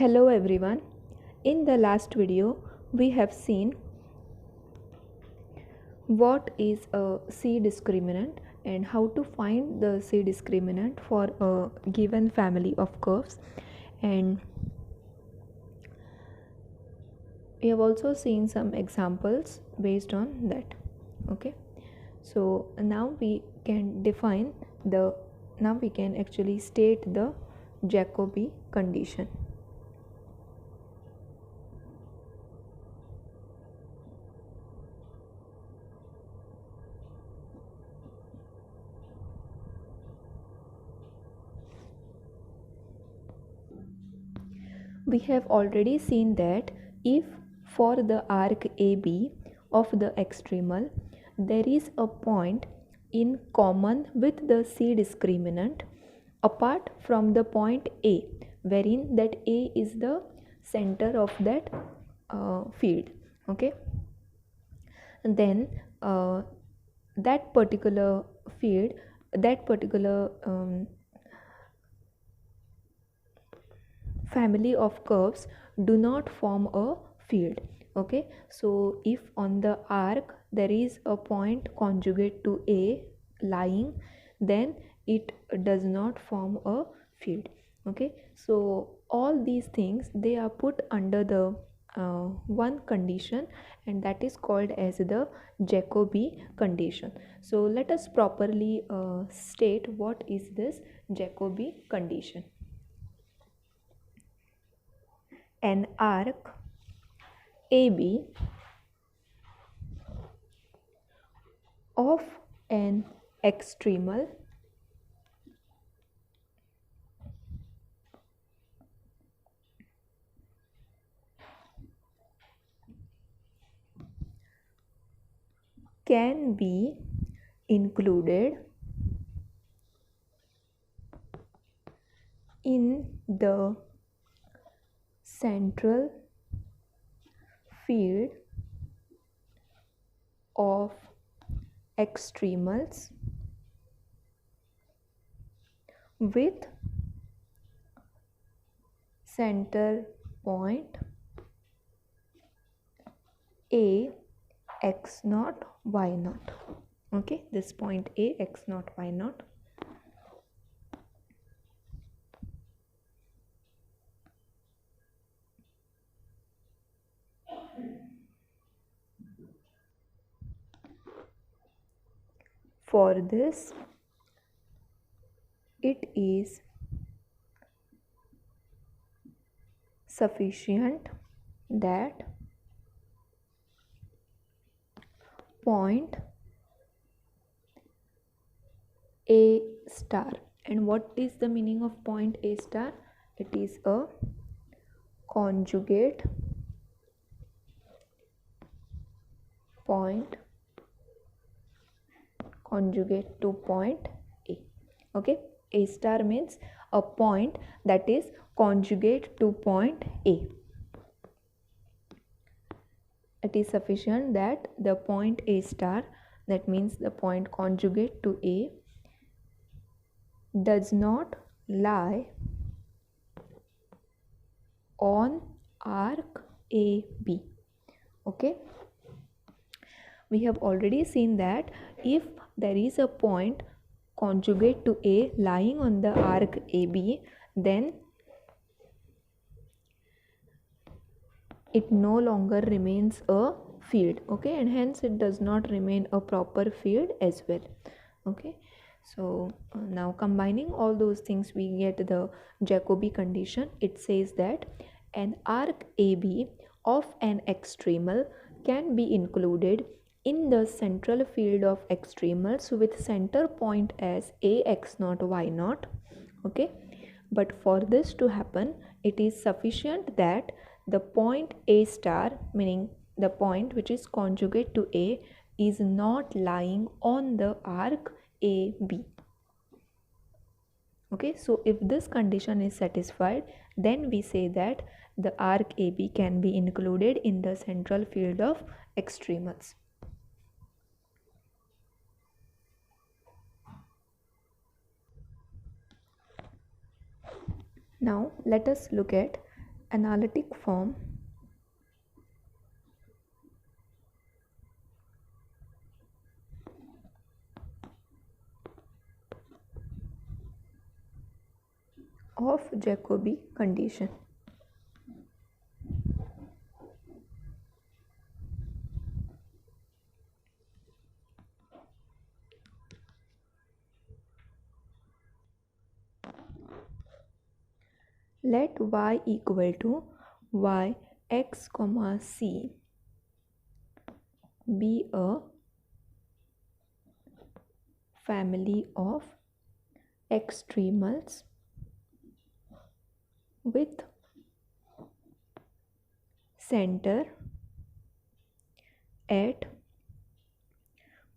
Hello everyone. In the last video, we have seen what is a C discriminant and how to find the C discriminant for a given family of curves, and we have also seen some examples based on that. Okay, so now we can define the now we can actually state the Jacobi condition. We have already seen that if for the arc AB of the extremal there is a point in common with the C discriminant apart from the point A, wherein that A is the center of that field, okay, then that particular field, that particular family of curves do not form a field. Okay, so if on the arc there is a point conjugate to A lying, then it does not form a field. Okay, so all these things, they are put under the one condition, and that is called as the Jacobi condition. So let us properly state what is this Jacobi condition. An arc AB of an extremal can be included in the central field of extremals with center point A x naught y naught. Okay, this point A x naught y naught. For this, it is sufficient that point A star. And what is the meaning of point A star? It is a conjugate point conjugate to point A. Okay, A star means a point that is conjugate to point A. It is sufficient that the point A star, that means the point conjugate to A, does not lie on arc AB. Okay, we have already seen that if there is a point conjugate to A lying on the arc AB, then it no longer remains a field. Okay, and hence it does not remain a proper field as well. Okay, so now combining all those things, we get the Jacobi condition. It says that an arc AB of an extremal can be included in the central field of extremals with center point as A x naught y naught. Okay, but for this to happen, it is sufficient that the point A star, meaning the point which is conjugate to A, is not lying on the arc AB. Okay, so if this condition is satisfied, then we say that the arc AB can be included in the central field of extremals. Now let us look at analytic form of Jacobi condition. Let y equal to y x comma c be a family of extremals with center at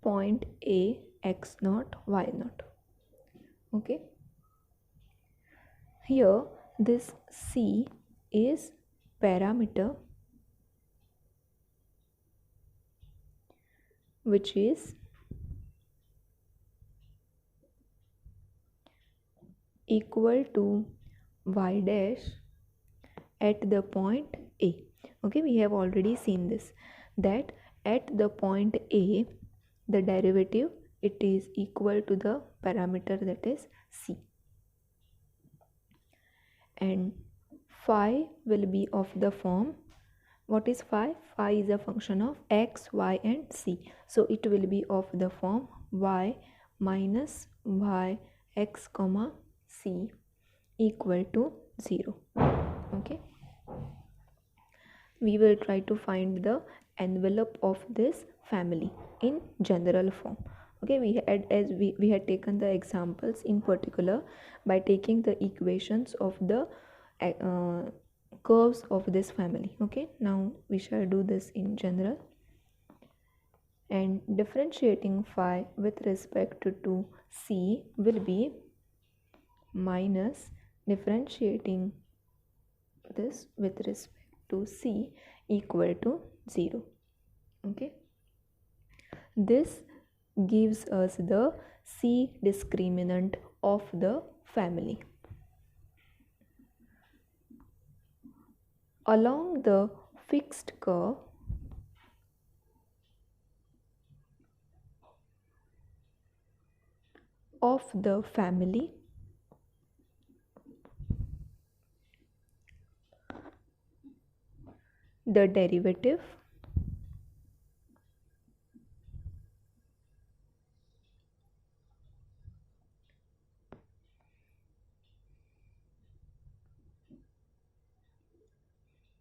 point A x naught y naught. Okay, here this c is parameter which is equal to y dash at the point A. Okay, we have already seen this, that at the point A the derivative, it is equal to the parameter that is c, and phi will be of the form, what is phi? Phi is a function of x, y and c, so it will be of the form y minus y x comma c equal to 0. Okay, we will try to find the envelope of this family in general form. Okay, we had taken the examples in particular by taking the equations of the curves of this family. Okay, now we shall do this in general, and differentiating phi with respect to c will be minus differentiating this with respect to c equal to 0. Okay, this gives us the c discriminant of the family. Along the fixed curve of the family, the derivative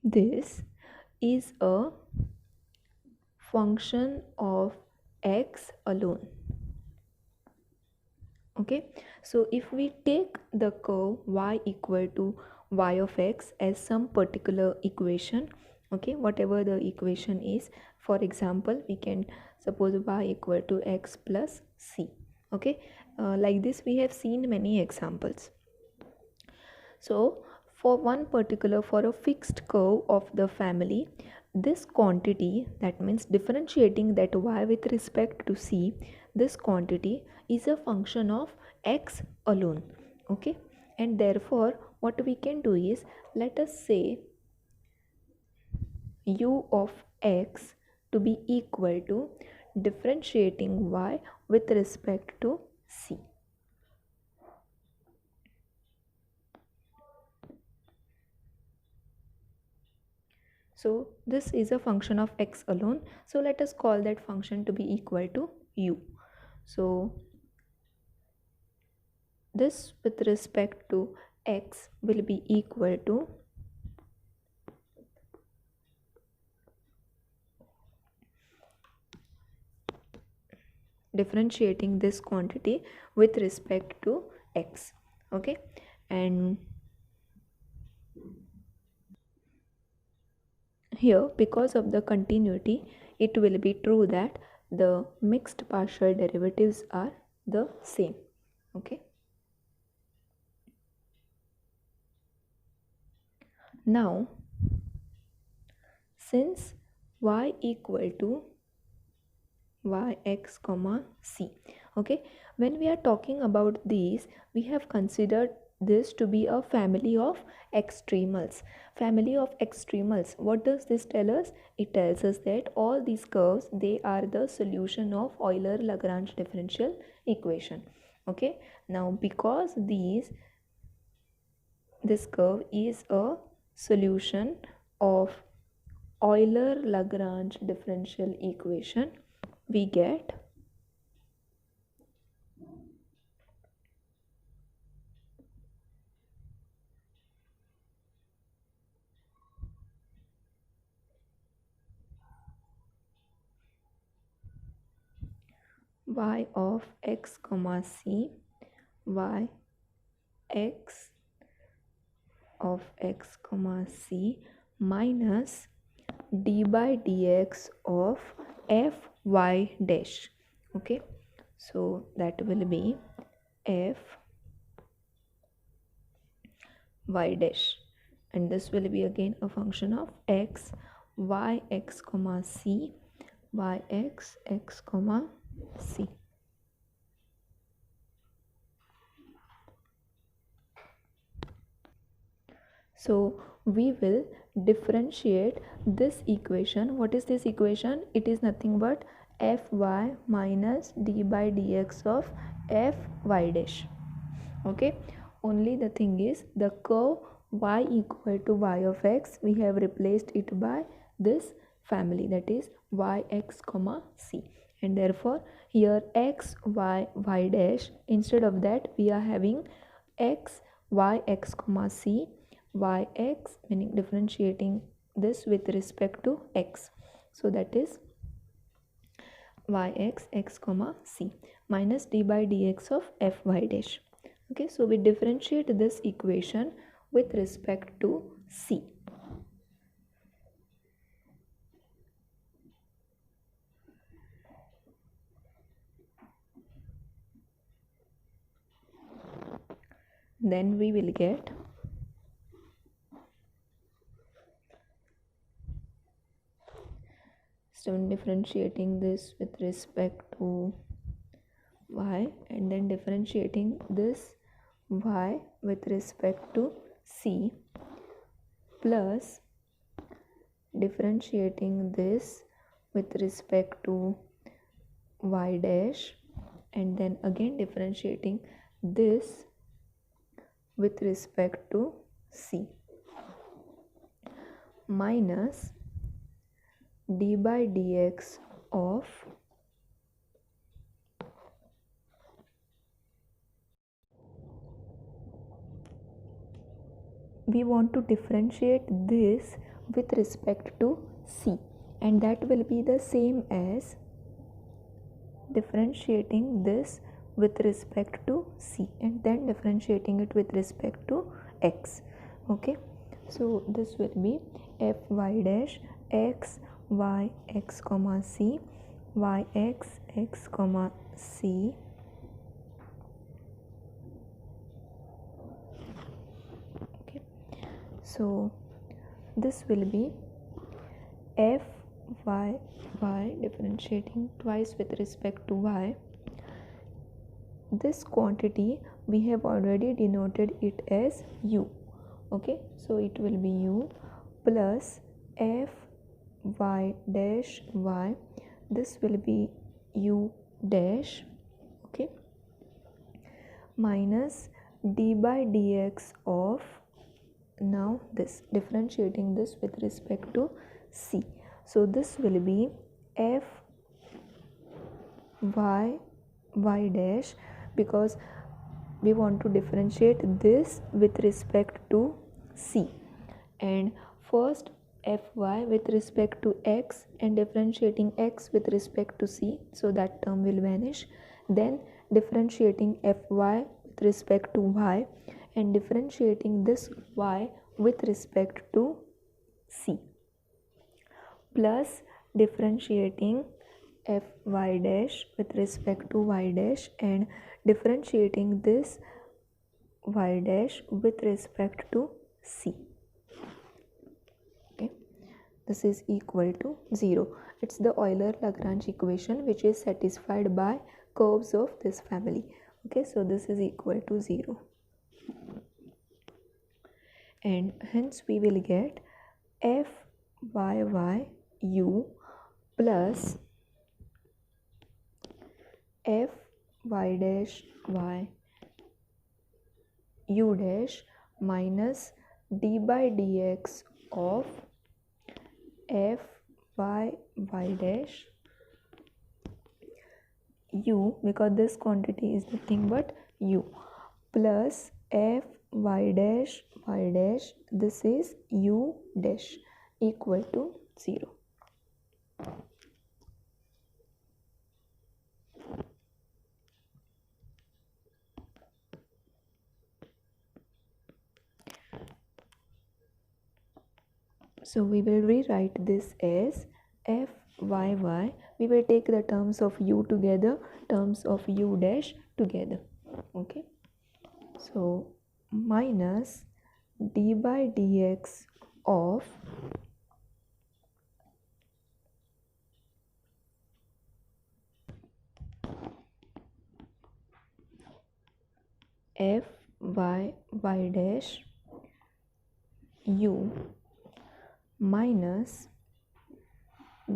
this is a function of x alone. Okay, so if we take the curve y equal to y of x as some particular equation, okay, whatever the equation is, for example we can suppose y equal to x plus c. Okay, like this we have seen many examples. So for one particular, for a fixed curve of the family, this quantity, that means differentiating that y with respect to c, this quantity is a function of x alone. Okay, and therefore what we can do is, let us say u of x to be equal to differentiating y with respect to c. So this is a function of x alone, so let us call that function to be equal to u. So this with respect to x will be equal to differentiating this quantity with respect to x. Okay, and here, because of the continuity, it will be true that the mixed partial derivatives are the same. Okay, now since y equal to y x comma c, okay, when we are talking about these, we have considered this to be a family of extremals. Family of extremals, what does this tell us? It tells us that all these curves, they are the solution of Euler-Lagrange differential equation. Okay, now because this curve is a solution of Euler-Lagrange differential equation, we get y of x comma c, y x of x comma c minus d by dx of f y dash. Okay, so that will be f y dash, and this will be again a function of x, y x comma c, y x x comma c. So we will differentiate this equation. What is this equation? It is nothing but fy minus d by dx of fy dash. Okay, only the thing is the curve y equal to y of x, we have replaced it by this family, that is yx comma c, and therefore here x y y dash, instead of that we are having x y x comma c, yx, meaning differentiating this with respect to x, so that is yx x comma c minus d by dx of fy dash. Okay, so we differentiate this equation with respect to c. Then we will get so differentiating this with respect to y, and then differentiating this y with respect to c, plus differentiating this with respect to y dash, and then again differentiating this with respect to c, minus d by dx of we want to differentiate this with respect to c, and that will be the same as differentiating this with respect to c and then differentiating it with respect to x. Okay, so this will be fy dash x y x comma c, y x x comma c so this will be f y y differentiating twice with respect to y. This quantity we have already denoted it as u. Okay, so it will be u plus f y dash y, this will be u dash, okay, minus d by dx of, now this differentiating this with respect to c, so this will be f y y dash, because we want to differentiate this with respect to c, and first fy with respect to x and differentiating x with respect to c, so that term will vanish, then differentiating fy with respect to y and differentiating this y with respect to c, plus differentiating fy dash with respect to y dash and differentiating this y dash with respect to c. Okay, this is equal to 0. It's the Euler-Lagrange equation which is satisfied by curves of this family. Okay, so this is equal to 0. and hence we will get f y u plus f y dash y u dash minus d by dx of f y dash u, because this quantity is nothing but u, plus f y dash this is u dash equal to 0. So we will rewrite this as f y. We will take the terms of u together, terms of u dash together. Okay. So minus d by dx of f y dash u minus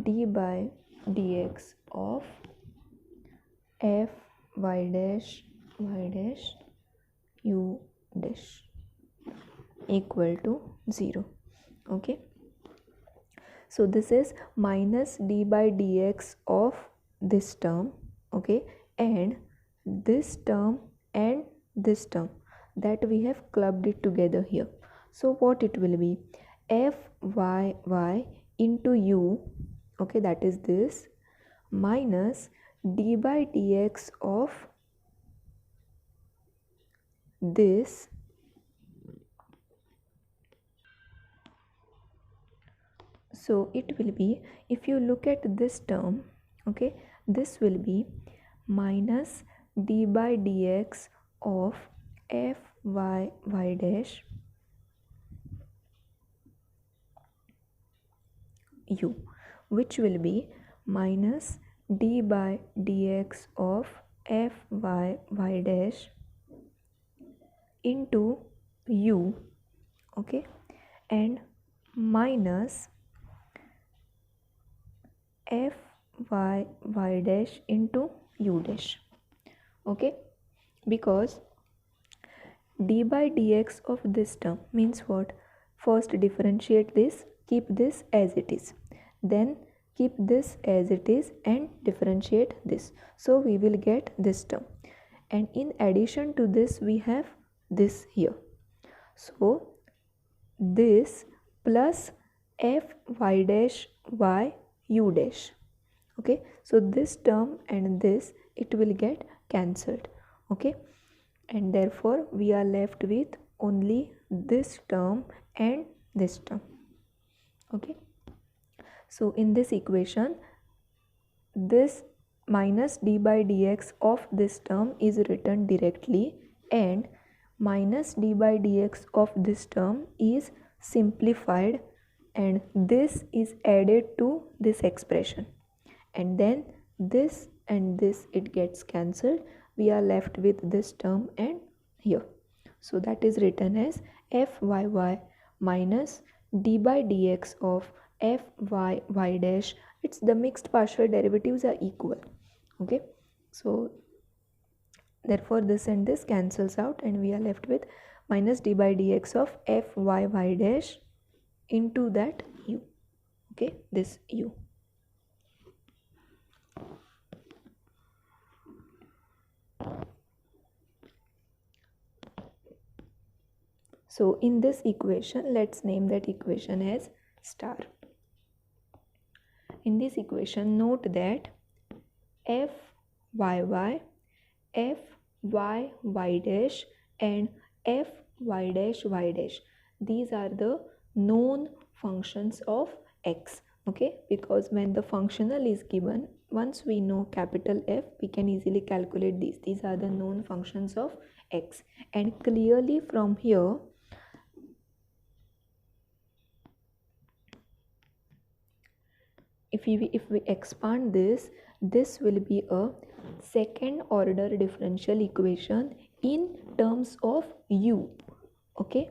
d by dx of f y dash u dash equal to 0. Okay, so this is minus d by dx of this term, okay, and this term and this term that we have clubbed it together here. So what it will be, f y into u, okay, that is this, minus d by dx of this, so it will be, if you look at this term, okay, this will be minus d by dx of f y dash u, which will be minus d by dx of f y dash into u, okay, and minus f y dash into u dash, okay, because d by dx of this term means what, first differentiate this, keep this as it is, then keep this as it is and differentiate this, so we will get this term, and in addition to this we have this here, so this plus f y dash y u dash, okay, so this term and this, it will get cancelled, okay, and therefore we are left with only this term and this term, okay. So in this equation, this minus d by dx of this term is written directly, and minus d by dx of this term is simplified, and this is added to this expression, and then this and this, it gets cancelled, we are left with this term and here, so that is written as f y minus d by dx of f y dash, it's the mixed partial derivatives are equal, okay, so therefore this and this cancels out and we are left with minus d by dx of f y dash into that u, okay, this u. So in this equation, let's name that equation as star. In this equation, note that f y dash and f y dash, these are the known functions of x, okay, because when the functional is given, once we know capital F, we can easily calculate these are the known functions of x, and clearly from here if we expand this, this will be a second order differential equation in terms of u, okay,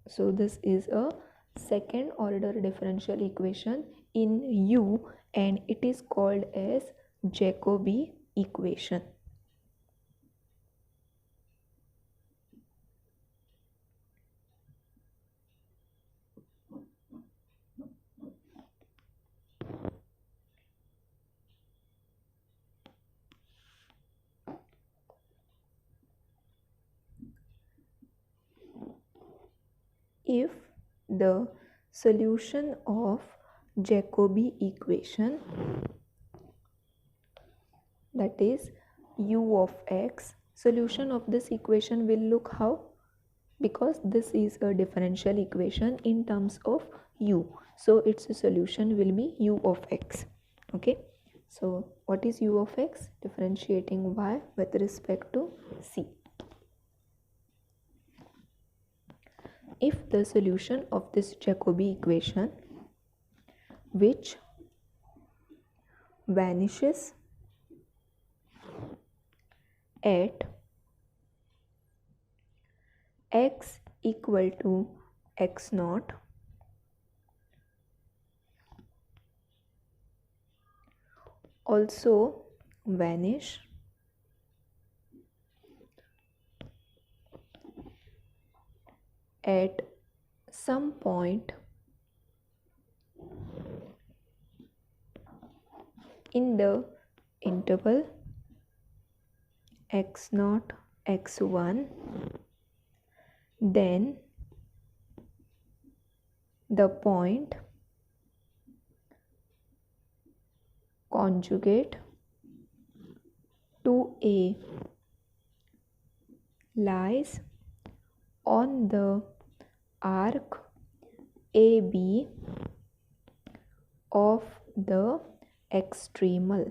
So this is a second order differential equation in U, and it is called as Jacobi equation. If the solution of Jacobi equation, that is u of x, solution of this equation will look how? Because this is a differential equation in terms of u, so its solution will be u of x. Okay, so what is u of x? Differentiating y with respect to c. If the solution of this Jacobi equation, which vanishes at x equal to x naught, also vanish at some point in the interval x naught x1, then the point conjugate to A lies on the arc AB of the extremal.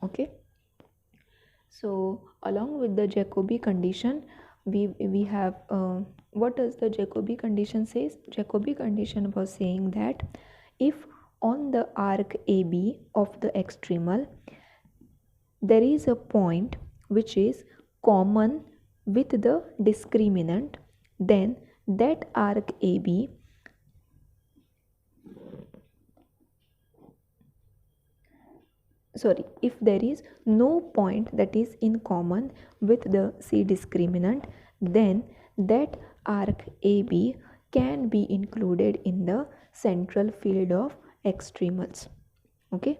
Okay, so along with the Jacobi condition, we have what does the Jacobi condition says? Jacobi condition was saying that if on the arc AB of the extremal there is a point which is common with the discriminant, then that arc AB if there is no point that is in common with the C discriminant, then that arc AB can be included in the central field of extremals. Okay,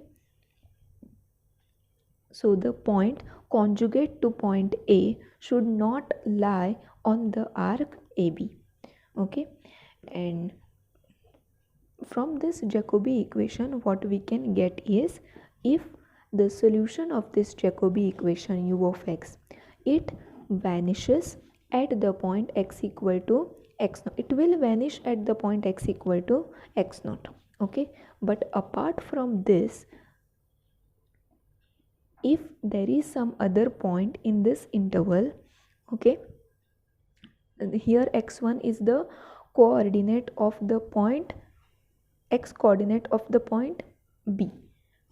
so the point conjugate to point A should not lie on the arc AB. Okay, and from this Jacobi equation what we can get is, if the solution of this Jacobi equation u of x, it vanishes at the point x equal to x naught, it will vanish at the point x equal to x naught. Okay, but apart from this, if there is some other point in this interval, okay, here x1 is the coordinate of the point, x coordinate of the point B.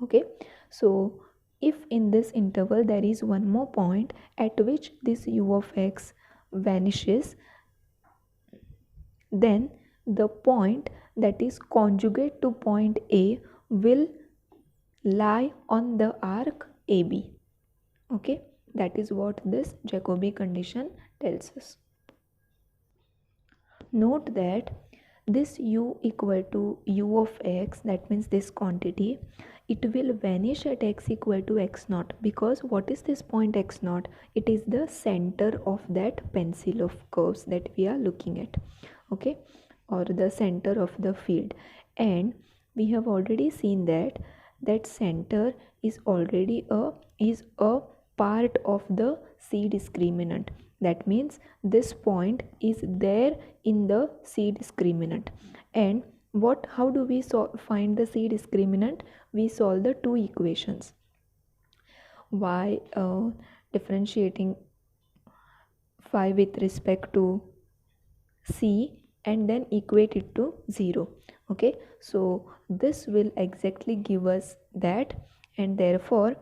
Okay, so if in this interval there is one more point at which this u of x vanishes, then the point that is conjugate to point A will lie on the arc AB. Okay, that is what this Jacobi condition tells us. Note that this u equal to u of x, that means this quantity, it will vanish at x equal to x naught, because what is this point x naught? It is the center of that pencil of curves that we are looking at. Okay, or the center of the field, and we have already seen that that center is already a part of the C discriminant. That means this point is there in the C discriminant. And how do we find the C discriminant? We solve the two equations, y differentiating phi with respect to C and then equate it to 0. Okay, so this will exactly give us that, and therefore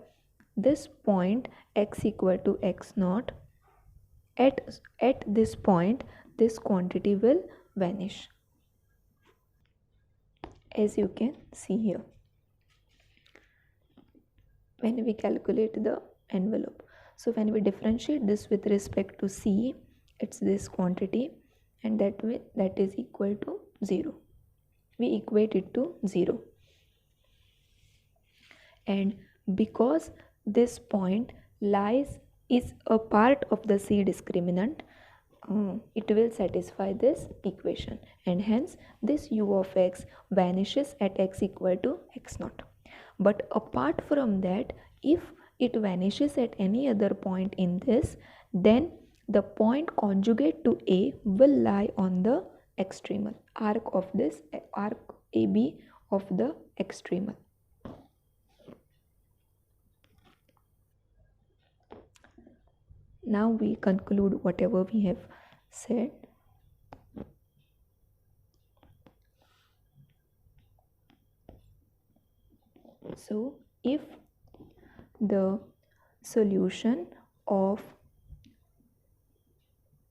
this point x equal to x naught, at this point this quantity will vanish, as you can see here when we calculate the envelope. So when we differentiate this with respect to C, it's this quantity, and that is equal to 0. We equate it to 0. And because this point is a part of the C discriminant, it will satisfy this equation, and hence this u of x vanishes at x equal to x naught. But apart from that, if it vanishes at any other point in this, then the point conjugate to A will lie on the extremal arc of this arc AB of the extremal. Now we conclude whatever we have said. So if the solution of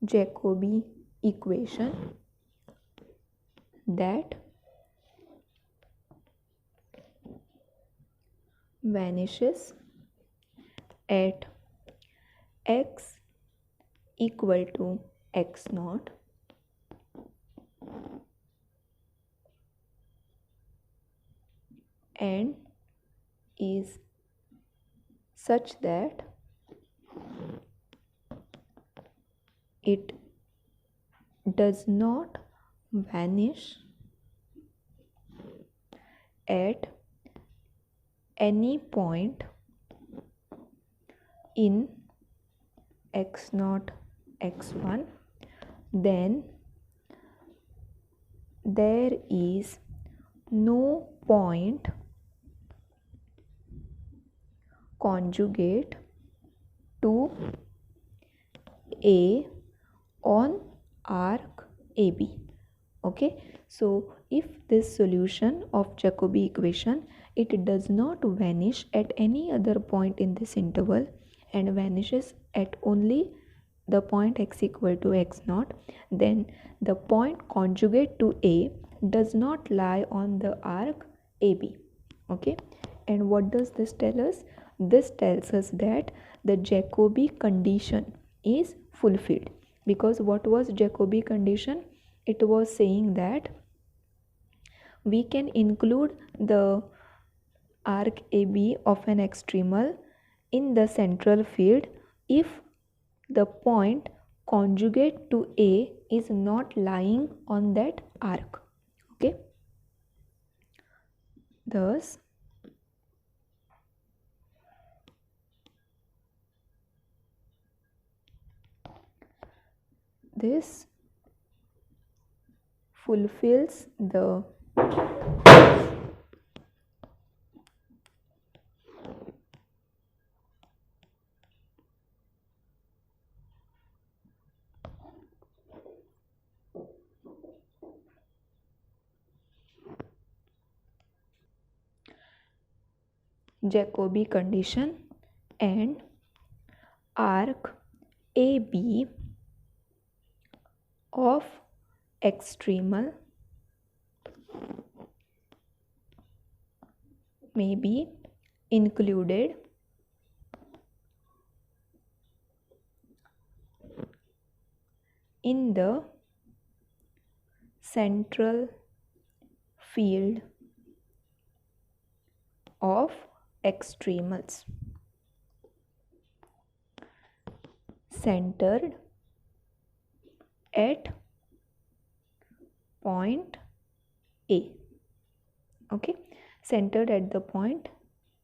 Jacobi equation that vanishes at x equal to x naught and is such that it does not vanish at any point in x naught x1, then there is no point conjugate to A on arc AB. Okay, so if this solution of Jacobi equation, it does not vanish at any other point in this interval and vanishes at only the point x equal to x naught, then the point conjugate to A does not lie on the arc AB. Okay, and what does this tell us? This tells us that the Jacobi condition is fulfilled, because what was Jacobi condition? It was saying that we can include the arc AB of an extremal in the central field if the point conjugate to A is not lying on that arc. Okay, thus this fulfills the Jacobi condition, and arc AB of extremal may be included in the central field of extremals centered at point A. Okay, centered at the point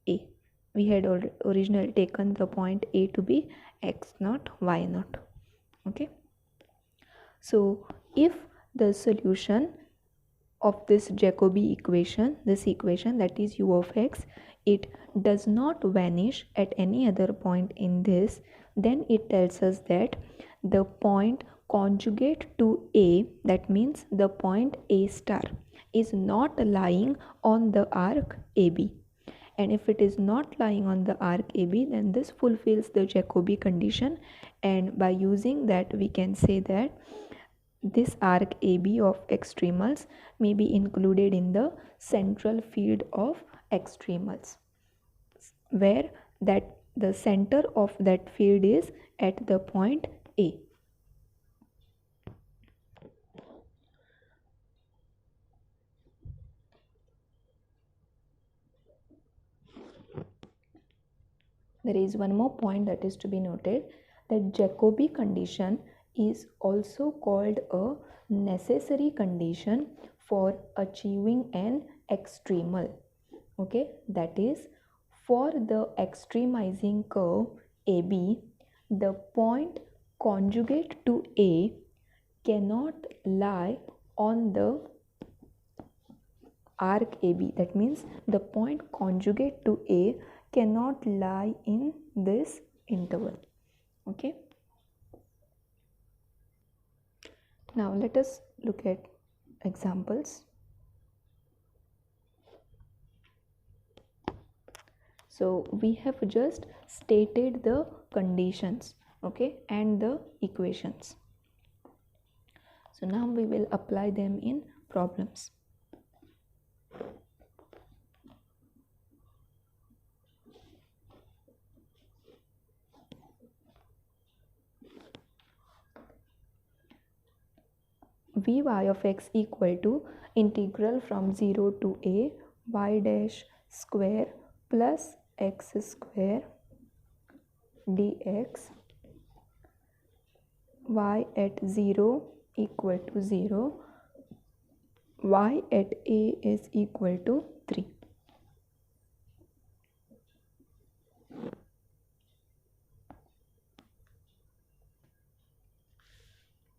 A. We had originally taken the point A to be x naught, y naught. Okay, so if the solution of this Jacobi equation, this equation that is u of x, it does not vanish at any other point in this, then it tells us that the point conjugate to A, that means the point A star, is not lying on the arc AB. And if it is not lying on the arc AB, then this fulfills the Jacobi condition, and by using that we can say that this arc AB of extremals may be included in the central field of extremals, where that the center of that field is at the point A. There is one more point that is to be noted, that Jacobi condition is also called a necessary condition for achieving an extremal. Okay, that is, for the extremizing curve AB, the point conjugate to A cannot lie on the arc AB. That means the point conjugate to A cannot lie in this interval. Okay, now let us look at examples. So we have just stated the conditions, okay, and the equations. So now we will apply them in problems. Vy of x equal to integral from 0 to a y dash square plus x square dx, y at 0 equal to 0, y at a is equal to 3.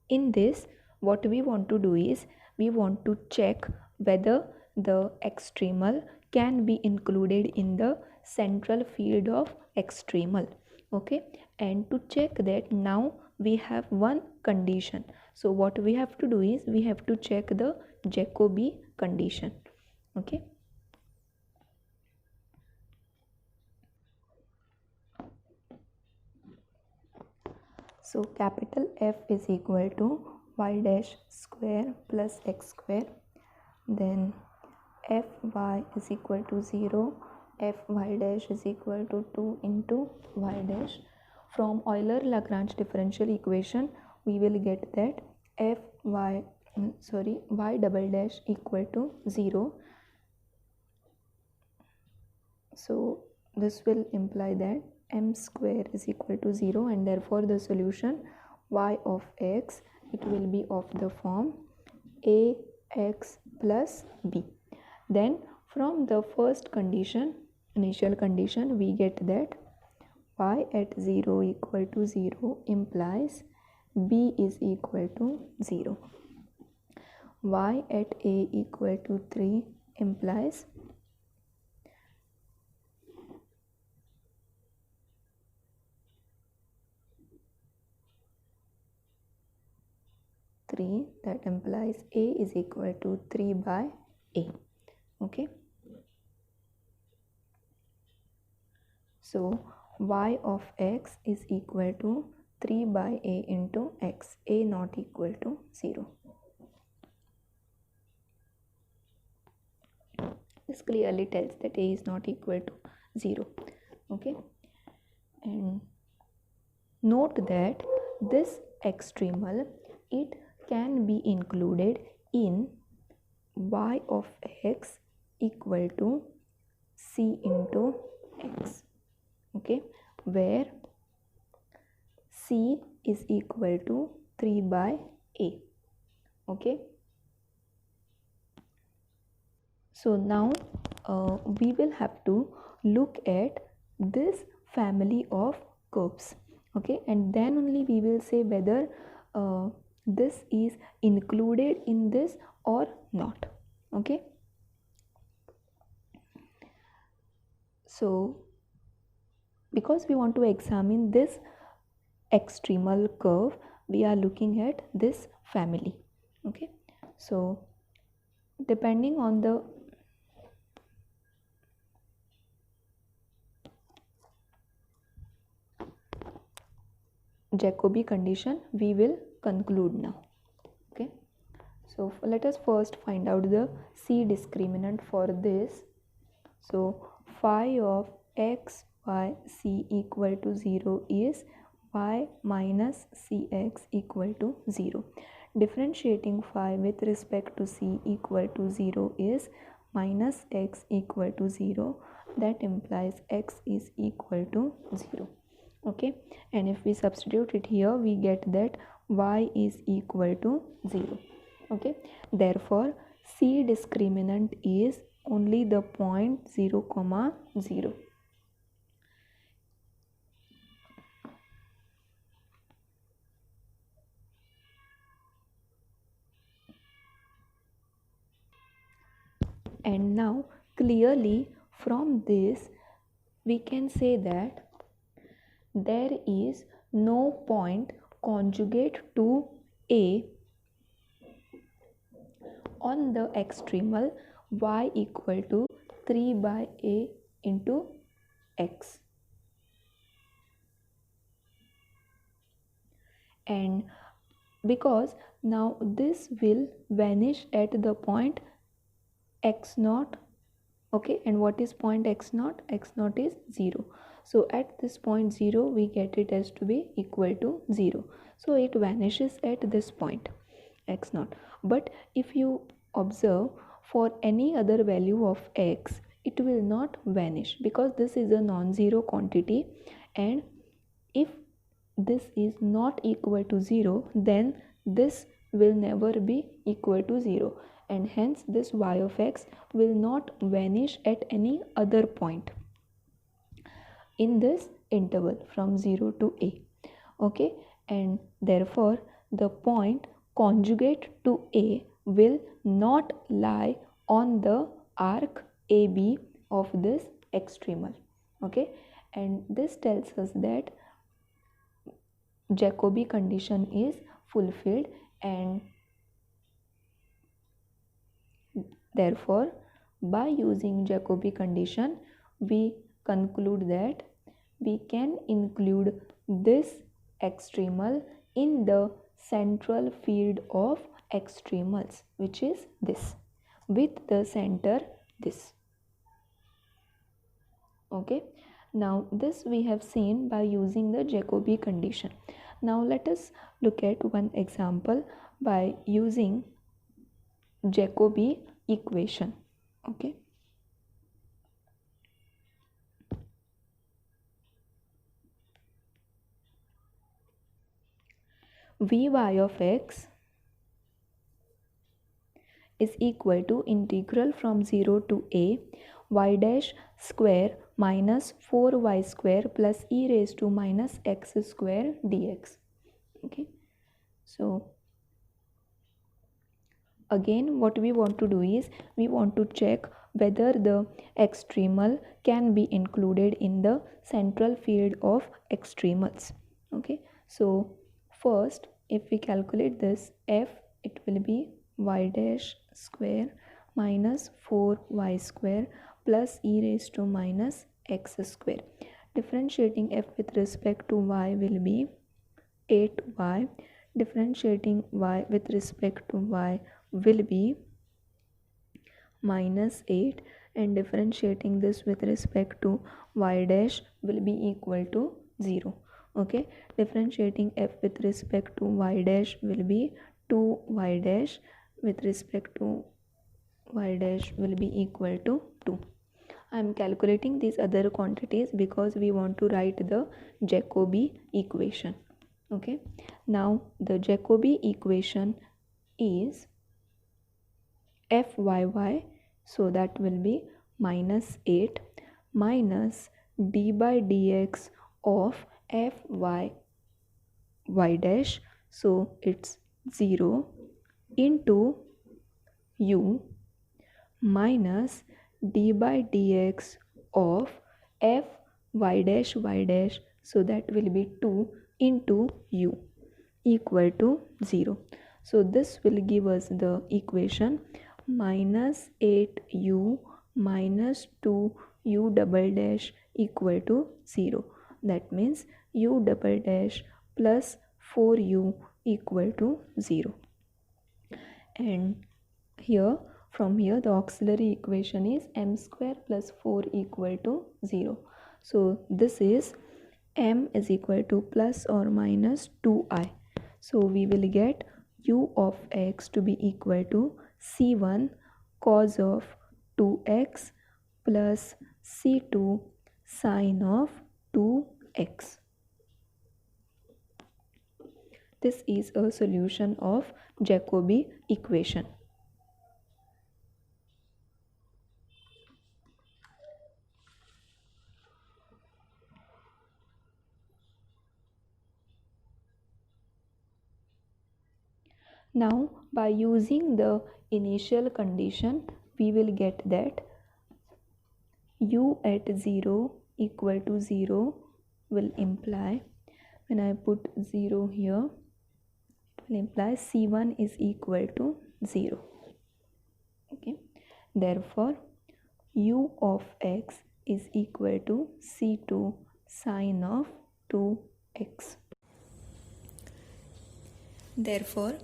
In this, what we want to do is, we want to check whether the extremal can be included in the central field of extremal. Okay, and to check that, now we have one condition. So what we have to do is, we have to check the Jacobi condition. Okay, so capital F is equal to y dash square plus x square, then fy is equal to 0, fy dash is equal to 2 into y dash. From Euler-Lagrange differential equation, we will get that y double dash equal to 0. So this will imply that m square is equal to 0, and therefore the solution y of x, it will be of the form ax plus b. Then from the first condition, initial condition, we get that y at 0 equal to 0 implies b is equal to 0. Y at a equal to 3 implies that implies a is equal to 3 by a. Okay, so y of x is equal to 3 by a into x, a not equal to 0. This clearly tells that a is not equal to 0. Okay, and note that this extremal, it can be included in y of x equal to c into x. Okay, where c is equal to 3 by a. Okay, so now we will have to look at this family of curves. Okay, and then only we will say whether this is included in this or not. Okay, so because we want to examine this extremal curve, we are looking at this family. Okay, so depending on the Jacobi condition, we will conclude now. Okay. So let us first find out the C discriminant for this. So phi of x y c equal to 0 is y minus cx equal to 0. Differentiating phi with respect to c equal to 0 is minus x equal to 0. That implies x is equal to 0. Okay, and if we substitute it here, we get that y is equal to 0. Okay, therefore C discriminant is only the point 0 comma 0. And now clearly from this we can say that there is no point conjugate to A on the extremal y equal to 3 by A into x. And because now this will vanish at the point x naught. Okay, and what is point x naught? X naught is 0. So at this point 0 we get it as to be equal to 0. So it vanishes at this point x naught. But if you observe, for any other value of x, it will not vanish because this is a non-zero quantity, and if this is not equal to 0, then this will never be equal to 0, and hence this y of x will not vanish at any other point in this interval from 0 to a. Okay, and therefore the point conjugate to a will not lie on the arc AB of this extremal. Okay, and this tells us that Jacobi condition is fulfilled, and therefore by using Jacobi condition we conclude that we can include this extremal in the central field of extremals, which is this, with the center this. Okay, now this we have seen by using the Jacobi condition. Now let us look at one example by using Jacobi equation. Okay, Vy of x is equal to integral from 0 to a y dash square minus 4y square plus e raised to minus x square dx. Okay, so again what we want to do is we want to check whether the extremal can be included in the central field of extremals. Okay, so first if we calculate this f, it will be y dash square minus 4y square plus e raised to minus x square. Differentiating f with respect to y will be 8y. Differentiating y with respect to y will be minus 8, and differentiating this with respect to y dash will be equal to 0. Okay, differentiating f with respect to y dash will be 2y dash, with respect to y dash will be equal to 2. I am calculating these other quantities because we want to write the Jacobi equation. Okay, now the Jacobi equation is fyy, so that will be minus 8 minus d by dx of fy y dash, so it's 0 into u minus d by dx of f y dash, so that will be 2 into u equal to 0. So this will give us the equation minus 8u minus 2u double dash equal to 0. That means u double dash plus 4u equal to 0. and here from here the auxiliary equation is m square plus 4 equal to 0. So this is m is equal to plus or minus 2i. So we will get u of x to be equal to c1 cos of 2x plus c2 sine of 2x. This is a solution of Jacobi equation. Now by using the initial condition we will get that u at 0 equal to 0 will imply, when I put 0 here, it will imply c1 is equal to 0. Okay, therefore u of x is equal to c2 sine of 2x. Therefore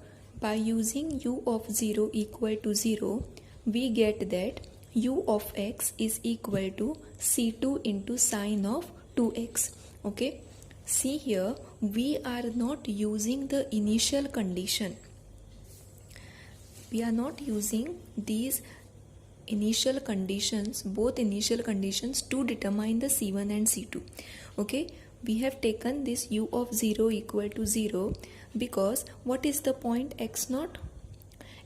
by using u of 0 equal to 0 we get that u of x is equal to c2 into sine of 2x. Okay, see here we are not using the initial condition. We are not using these initial conditions, both initial conditions, to determine the c1 and c2. Okay, we have taken this u of 0 equal to 0 because what is the point x0?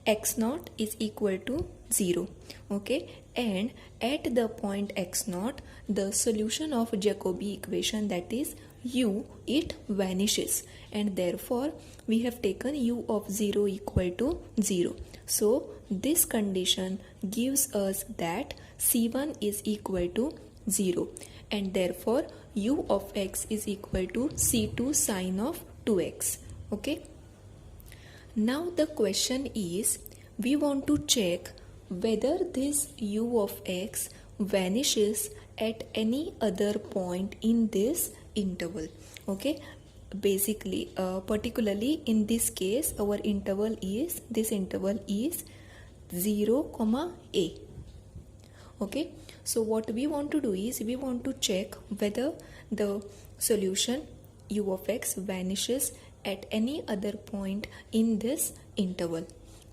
x0 is equal to 0. Okay, and at the point x0 the solution of Jacobi equation, that is u, it vanishes, and therefore we have taken u of 0 equal to 0. So this condition gives us that c1 is equal to 0, and therefore u of x is equal to c2 sine of 2x. Okay, now the question is, we want to check whether this u of x vanishes at any other point in this interval. Okay, basically particularly in this case our interval is, this interval is 0 comma a. Okay, so what we want to do is we want to check whether the solution u of x vanishes at any other point in this interval.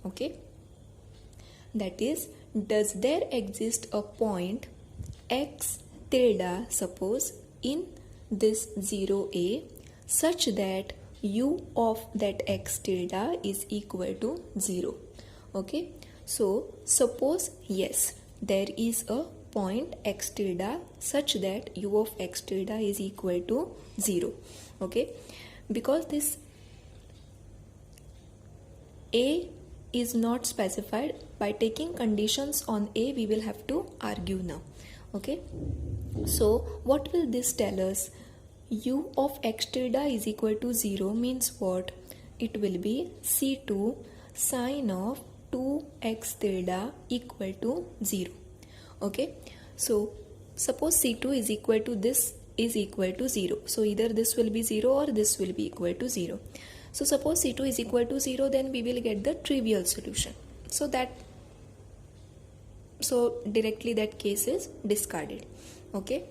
Okay, that is, does there exist a point x tilde, suppose, in this 0a such that u of that x tilde is equal to 0. Okay, so suppose yes, there is a point x tilde such that u of x tilde is equal to 0. Okay, because this a is not specified, by taking conditions on a we will have to argue now. Okay, so what will this tell us? U of x tilde is equal to 0 means what? It will be c2 sine of 2x tilde equal to 0. Okay, so suppose c2 is equal to this is equal to 0, so either this will be 0 or this will be equal to 0. So suppose c2 is equal to 0, then we will get the trivial solution. So directly that case is discarded. Okay,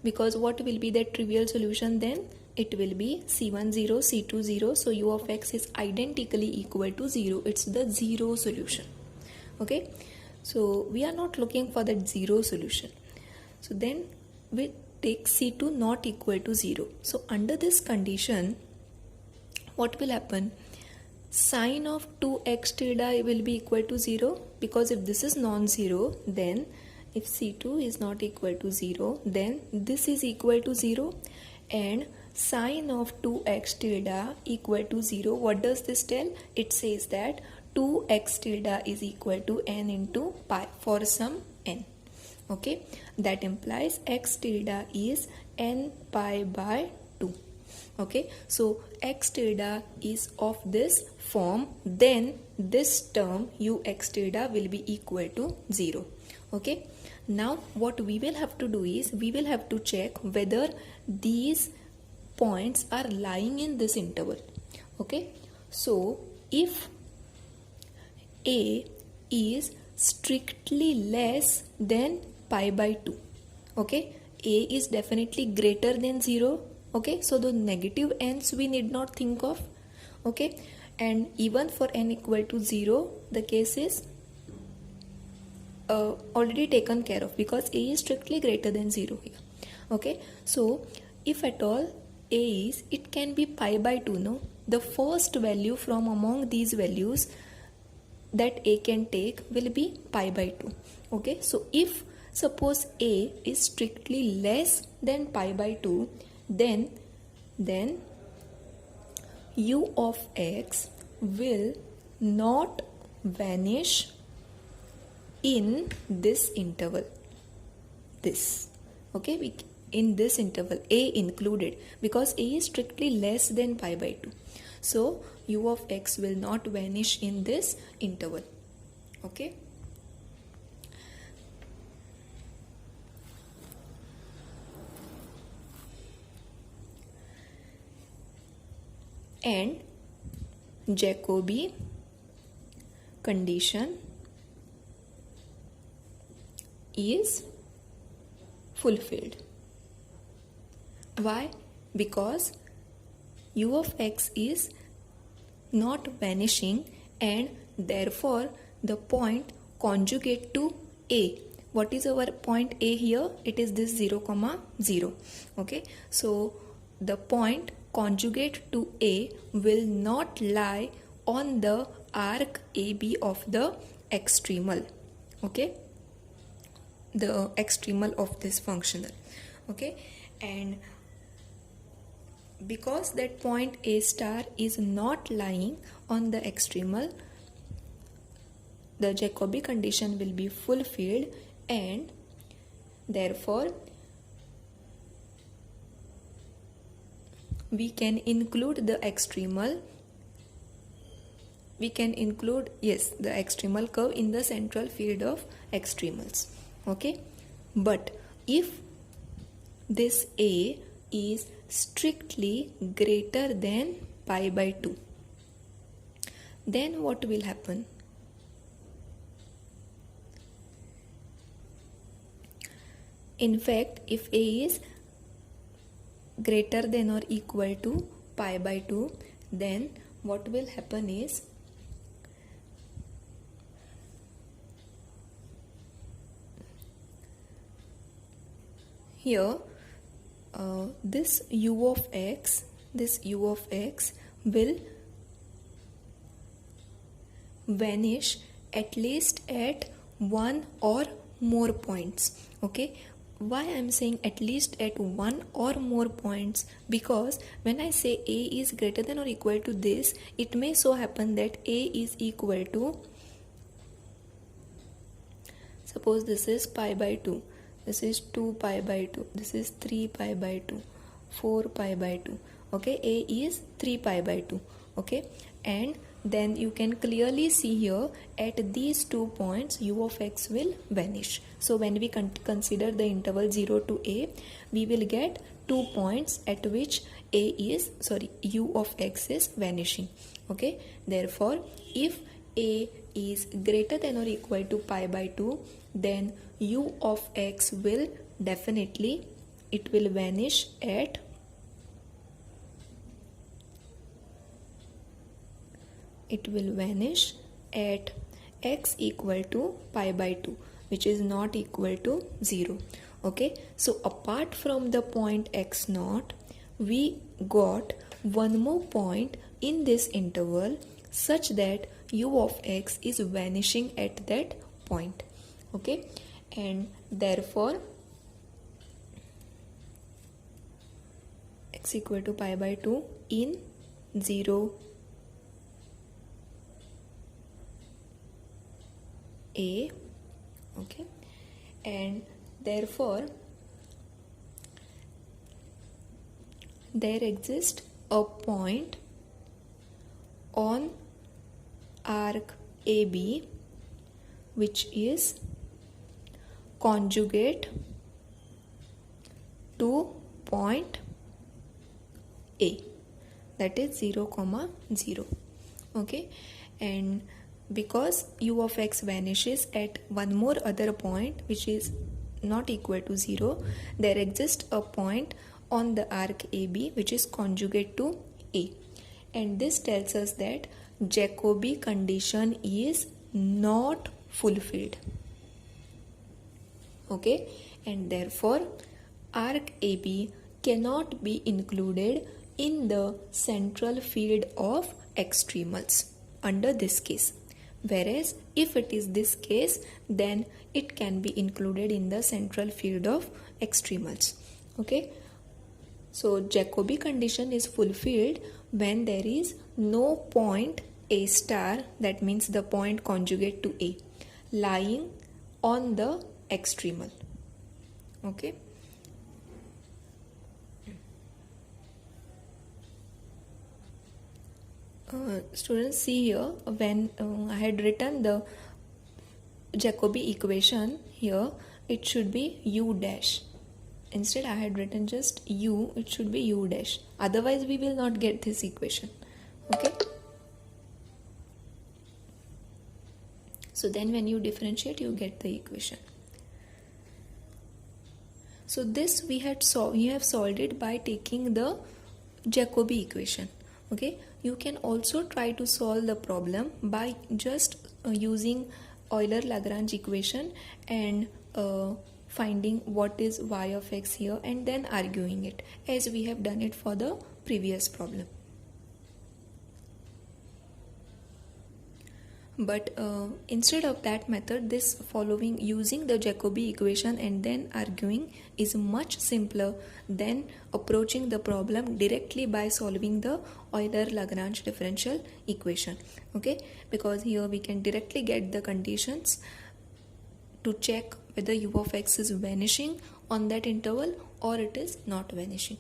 because what will be that trivial solution then? It will be c1 0, c2 0, so u of x is identically equal to 0. It's the 0 solution. Okay, so we are not looking for that 0 solution. So then we take c2 not equal to 0. So under this condition, what will happen? Sine of 2x tilde will be equal to 0, because if this is non-zero, then if c2 is not equal to 0, then this is equal to 0, and sine of 2x tilde equal to 0. What does this tell? It says that 2x tilde is equal to n into pi for some n. Okay, that implies x tilde is n pi by 2. Okay, so x tilde is of this form, then this term u x tilde will be equal to 0. Okay, now what we will have to do is we will have to check whether these points are lying in this interval. Okay, so if a is strictly less than pi by 2. Okay, a is definitely greater than 0. Okay, so the negative n's we need not think of. Okay, and even for n equal to 0, the case is already taken care of because a is strictly greater than 0 here. Okay, so if at all a is, it can be pi by 2, no? The first value from among these values that a can take will be pi by 2. Okay, so if suppose a is strictly less than pi by 2, then u of x will not vanish in this interval, this. Okay, in this interval a included, because a is strictly less than pi by 2, so u of x will not vanish in this interval. Okay, and Jacobi condition is fulfilled. Why? Because u of x is not vanishing, and therefore the point conjugate to a. What is our point a here? It is this 0, 0. Okay, so the point conjugate to a will not lie on the arc AB of the extremal. Okay, the extremal of this functional. Okay, and because that point a star is not lying on the extremal, the Jacobi condition will be fulfilled, and therefore we can include the extremal, the extremal curve in the central field of extremals. Okay, but if this a is strictly greater than pi by 2, then what will happen? In fact, if a is greater than or equal to pi by 2, then what will happen is here this u of x will vanish at least at one or more points. Okay, why I'm saying at least at one or more points? Because when I say a is greater than or equal to this, it may so happen that a is equal to, suppose this is pi by 2, this is 2 pi by 2, this is 3 pi by 2, 4 pi by 2. Okay, a is 3 pi by 2. Okay, and then you can clearly see here at these 2 points u of x will vanish. So when we consider the interval 0 to a, we will get 2 points at which u of x is vanishing. Okay, therefore if a is greater than or equal to pi by 2, then u of x will definitely, it will vanish at x equal to pi by 2, which is not equal to 0. Okay, so apart from the point x naught, we got one more point in this interval such that u of x is vanishing at that point. Okay, and therefore x equal to pi by 2 in 0 a. Okay, and therefore there exists a point on arc AB which is conjugate to point A, that is 0, 0. Okay, and because u of x vanishes at one more other point which is not equal to 0, there exists a point on the arc AB which is conjugate to A, and this tells us that Jacobi condition is not fulfilled. Okay, and therefore arc AB cannot be included in the central field of extremals under this case, whereas if it is this case, then it can be included in the central field of extremals. Okay, so Jacobi condition is fulfilled when there is no point A star, that means the point conjugate to A, lying on the extremal. Okay, students, see here, when I had written the Jacobi equation here, it should be u dash. Instead I had written just u, it should be u dash, otherwise we will not get this equation. Okay, so then when you differentiate, you get the equation. So this we have solved it by taking the Jacobi equation. Okay, you can also try to solve the problem by just using Euler-Lagrange equation and finding what is y of x here and then arguing it, as we have done it for the previous problem. But instead of that method, this following using the Jacobi equation and then arguing is much simpler than approaching the problem directly by solving the Euler-Lagrange differential equation. Okay, because here we can directly get the conditions to check whether u of x is vanishing on that interval or it is not vanishing.